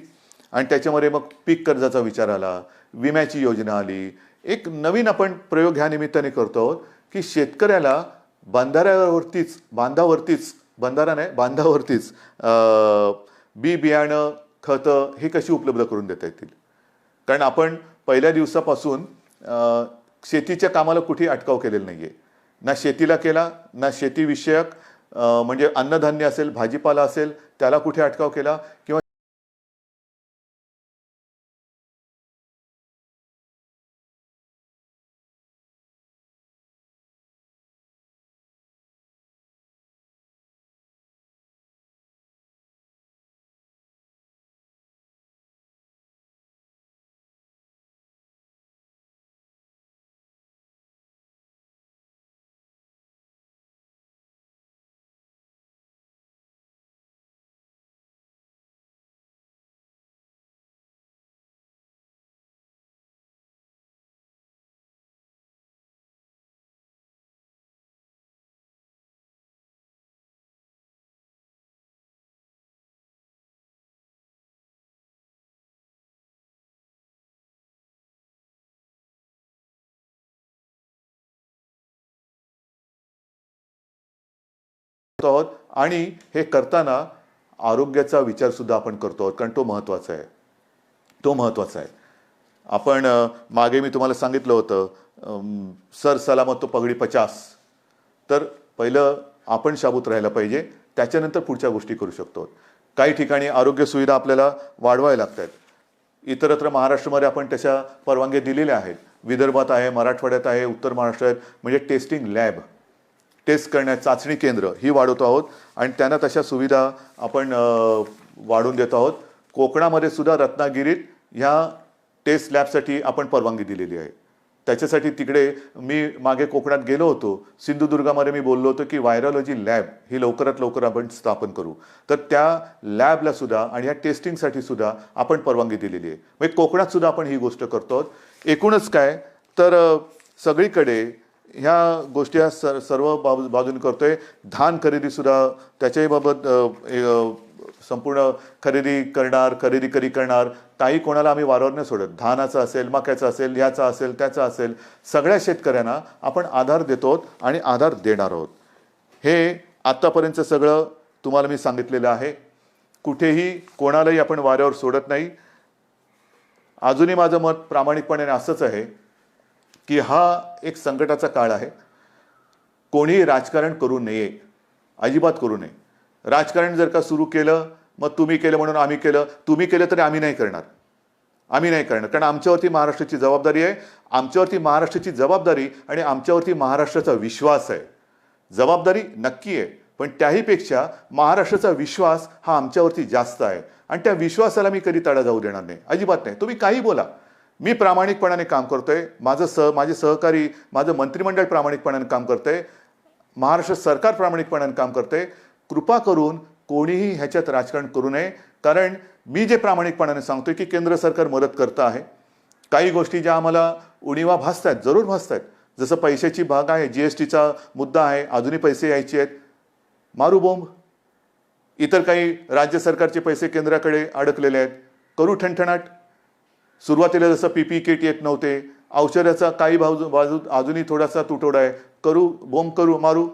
आणि त्याच्यामध्ये मग पीक कर्जाचा विचार आला, विम्याची योजना आली. एक नवीन आपण प्रयोग ह्या निमित्ताने करतो आहोत की शेतकऱ्याला बांधावरतीच बी बियाणं, खतं हे कशी उपलब्ध करून देता येतील. कारण आपण पहिल्या दिवसापासून शेतीच्या कामाला कुठेही अटकाव केलेला नाहीये, ना शेतीला केला, ना शेतीविषयक म्हणजे अन्नधान्य असेल, भाजीपाला असेल, त्याला कुठे अटकाव केला, किंवा आहोत. आणि हे करताना आरोग्याचा विचार सुद्धा आपण करतो आहोत, कारण तो महत्त्वाचा आहे. आपण मागे मी तुम्हाला सांगितलं होतं सर सलामत तो पगडी 50. तर पहिलं आपण शाबूत राहायला पाहिजे, त्याच्यानंतर पुढच्या गोष्टी करू शकतो. काही ठिकाणी आरोग्य सुविधा आपल्याला वाढवायला लागतात. इतरत्र महाराष्ट्रामध्ये आपण तशा परवानग्या दिलेल्या आहेत. विदर्भात आहे, मराठवाड्यात आहे, उत्तर महाराष्ट्रात म्हणजे टेस्टिंग लॅब, टेस्ट करण्यात चाचणी केंद्र ही वाढवतो आहोत आणि त्यांना तशा सुविधा आपण वाढवून देतो आहोत. कोकणामध्ये सुद्धा रत्नागिरीत ह्या टेस्ट लॅबसाठी आपण परवानगी दिलेली आहे. त्याच्यासाठी तिकडे मी मागे कोकणात गेलो होतो, सिंधुदुर्गामध्ये मी बोललो होतो की व्हायरॉलॉजी लॅब ही लवकरात लवकर आपण स्थापन करू. तर त्या लॅबला सुद्धा आणि ह्या टेस्टिंगसाठी सुद्धा आपण परवानगी दिलेली आहे. म्हणजे कोकणात सुद्धा आपण ही गोष्ट करतो आहोत. एकूणच काय तर सगळीकडे ह्या गोष्टी सर्व बाजूने करतोय. धान खरेदी सुद्धा त्याच्याही बाबत संपूर्ण खरेदी करणार काही कोणाला आम्ही वारंवार नाही सोडत. धानाचा असेल, मक्याचा असेल, ह्याचा असेल, त्याचा असेल, सगळ्या शेतकऱ्यांना आपण आधार देतो आणि आधार देणार आहोत. हे आतापर्यंत सगळं तुम्हाला मी सांगितलेलं आहे. कुठेही कोणालाही आपण वाऱ्यावर सोडत नाही. अजूनही माझं मत प्रामाणिकपणे असंच आहे की हा एक संकटाचा काळ आहे. कोणीही राजकारण करू नये, अजिबात करू नये. राजकारण जर का सुरू केलं, मग तुम्ही केलं म्हणून आम्ही केलं, तुम्ही केलं तरी आम्ही नाही करणार. आम्ही नाही करणार, कारण आमच्यावरती महाराष्ट्राची जबाबदारी आहे. आमच्यावरती महाराष्ट्राची जबाबदारी आणि आमच्यावरती महाराष्ट्राचा विश्वास आहे. जबाबदारी नक्की आहे, पण त्याहीपेक्षा महाराष्ट्राचा विश्वास हा आमच्यावरती जास्त आहे. आणि त्या विश्वासाला मी कधी तडा जाऊ देणार नाही, अजिबात नाही. तुम्ही काही बोला, मी प्रामाणिकपणाने काम करतोय. माझे सहकारी, माझं मंत्रिमंडळ प्रामाणिकपणाने काम करतंय. महाराष्ट्र सरकार प्रामाणिकपणाने काम करते. कृपा करून कोणीही ह्याच्यात राजकारण करू नये. कारण मी जे प्रामाणिकपणाने सांगतोय की केंद्र सरकार मदत करतं आहे. काही गोष्टी ज्या आम्हाला उणिवा भासतात, जरूर भासतात. जसं पैशाची भाग आहे, जीएसटीचा मुद्दा आहे, अजूनही पैसे यायचे आहेत, मारू बोंब. इतर काही राज्य सरकारचे पैसे केंद्राकडे अडकलेले आहेत, करू ठणठणाट. सुरुवातीला जसं पीपी किट येत नव्हते, औषधाचा काही बाजू अजूनही थोडासा तुटवडा आहे, करू बोंब, करू मारू.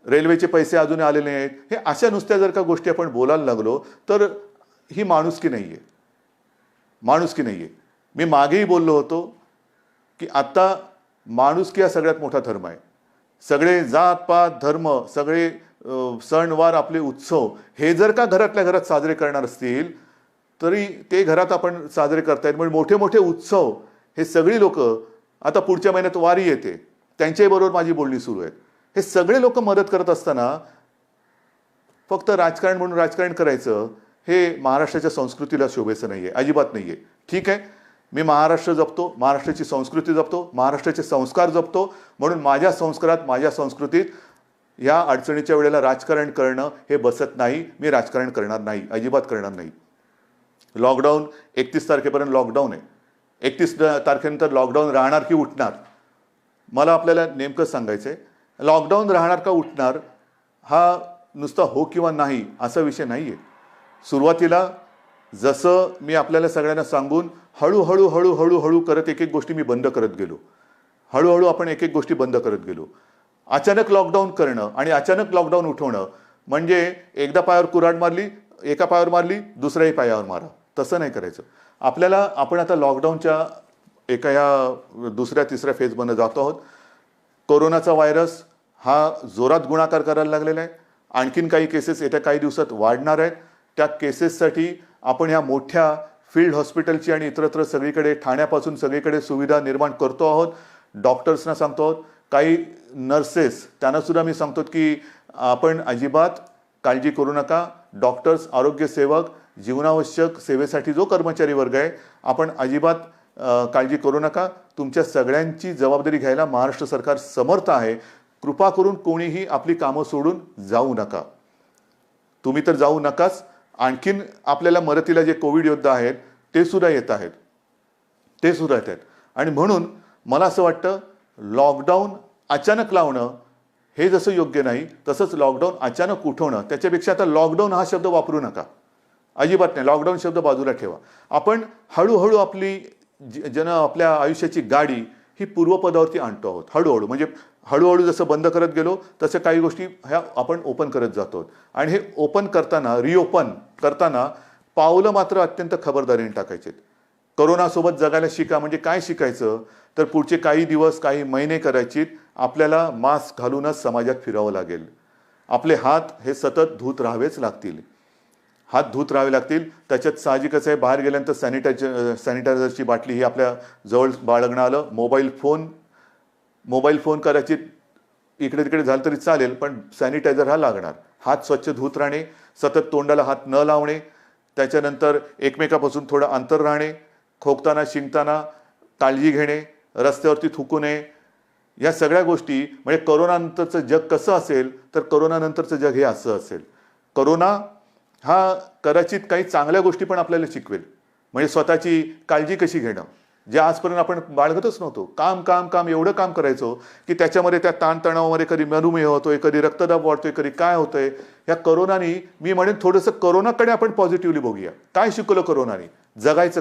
रेल्वेचे पैसे अजूनही आलेले नाहीत. हे अशा नुसत्या जर का गोष्टी आपण बोलायला लागलो तर ही माणुसकी नाही आहे, माणुसकी नाही आहे. मी मागेही बोललो होतो की आता माणुसकी हा सगळ्यात मोठा धर्म आहे. सगळे जात पात धर्म, सगळे सणवार, आपले उत्सव हे जर का घरातल्या घरात साजरे करणार असतील तरी ते घरात आपण साजरे करतायत. म्हणजे मोठे मोठे उत्सव हे सगळी लोक, आता पुढच्या महिन्यात वारी येते, त्यांच्याही बरोबर माझी बोलणी सुरू आहे. हे सगळे लोक मदत करत असताना फक्त राजकारण म्हणून राजकारण करायचं हे महाराष्ट्राच्या संस्कृतीला शोभेचं नाहीये, अजिबात नाहीये. ठीक आहे, मी महाराष्ट्र जपतो, महाराष्ट्राची संस्कृती जपतो, महाराष्ट्राचे संस्कार जपतो. म्हणून माझ्या संस्कारात, माझ्या संस्कृतीत या अडचणीच्या वेळेला राजकारण करणं हे बसत नाही. मी राजकारण करणार नाही, अजिबात करणार नाही. लॉकडाऊन 31 तारखेपर्यंत लॉकडाऊन आहे. 31 तारखेनंतर लॉकडाऊन राहणार की उठणार, मला आपल्याला नेमकं सांगायचं आहे. लॉकडाऊन राहणार का उठणार हा नुसता हो किंवा नाही असा विषय नाही आहे. सुरुवातीला जसं मी आपल्याला सगळ्यांना सांगून हळूहळू हळूहळू हळू करत एक एक गोष्टी मी बंद करत गेलो. हळूहळू आपण एक एक गोष्टी बंद करत गेलो. अचानक लॉकडाऊन करणं आणि अचानक लॉकडाऊन उठवणं म्हणजे एकदा पायावर कुऱ्हाड मारली, एका पायावर मारली, दुसऱ्याही पायावर मारा, तसं नाही करायचं. आपण आता लॉकडाऊनच्या एका या दुसऱ्या तिसऱ्या फेजमध्ये जातो आहोत. कोरोनाचा व्हायरस हा जोरात गुणाकार करायला लागलेला आहे. आणखीन काही केसेस येत्या काही दिवसात वाढणार आहेत. त्या केसेससाठी आपण ह्या मोठ्या फील्ड हॉस्पिटलची आणि इतरत्र सगळीकडे, ठाण्यापासून सगळीकडे सुविधा निर्माण करतो आहोत. डॉक्टर्सना सांगतो आहोत, काही नर्सेस त्यांना सुद्धा मी सांगतो की आपण अजिबात काळजी करू नका. डॉक्टर्स, आरोग्य सेवक, जीवनावश्यक सेवेसाठी जो कर्मचारी वर्ग आहे, आपण अजिबात काळजी करू नका. तुमच्या सगळ्यांची जबाबदारी घ्यायला महाराष्ट्र सरकार समर्थ आहे. कृपा करून कोणीही आपली कामं सोडून जाऊ नका. तुम्ही तर जाऊ नकाच, आणखीन आपल्याला मदतीला जे कोविड योद्धा आहेत ते सुद्धा येत आहेत, ते सुद्धा येत आहेत. आणि म्हणून मला असं वाटतं लॉकडाऊन अचानक लावणं हे जसं योग्य नाही, तसंच लॉकडाऊन अचानक उठवणं, त्याच्यापेक्षा आता लॉकडाऊन हा शब्द वापरू नका, अजिबात नाही. लॉकडाऊन शब्द बाजूला ठेवा. आपण हळूहळू आपली आपल्या आयुष्याची गाडी ही पूर्वपदावरती आणतो आहोत. हळूहळू म्हणजे हळूहळू जसं बंद करत गेलो तसं काही गोष्टी ह्या आपण ओपन करत जातो. आणि हे ओपन करताना, रिओपन करताना पावलं मात्र अत्यंत खबरदारीने टाकायचे. कोरोनासोबत जगायला शिका. म्हणजे काय शिकायचं तर पुढचे काही दिवस, काही महिने करायचे आपल्याला मास्क घालूनच समाजात फिरावं लागेल. आपले हात हे सतत धुत राहावेच लागतील, हात धुत राहावे लागतील. त्याच्यात साहजिकच आहे, बाहेर गेल्यानंतर सॅनिटायझरची बाटली ही आपल्या जवळ बाळगणं आलं. मोबाईल फोन करायची इकडे तिकडे झालं तरी चालेल, पण सॅनिटायझर हा लागणार. हात स्वच्छ धुत राहणे, सतत तोंडाला हात न लावणे, त्याच्यानंतर एकमेकापासून थोडं अंतर राहणे, खोकताना शिंकताना काळजी घेणे, रस्त्यावरती थुंकू नये. या सगळ्या गोष्टी म्हणजे कोरोनानंतरचं जग कसं असेल तर कोरोनानंतरचं जग हे असं असेल. कोरोना हा कदाचित काही चांगल्या गोष्टी पण आपल्याला शिकवेल. म्हणजे स्वतःची काळजी कशी घेणं, जे आजपर्यंत आपण बाळगतच नव्हतो. काम एवढं काम करायचो की त्याच्यामध्ये त्या ताणतणावामध्ये कधी मधुमेह होतोय, कधी रक्तदाब वाढतोय, कधी काय होतंय. या कोरोनानी, मी म्हणेन थोडंसं कोरोनाकडे आपण पॉझिटिव्हली बघूया. काय शिकवलं कोरोनानी? जगायचं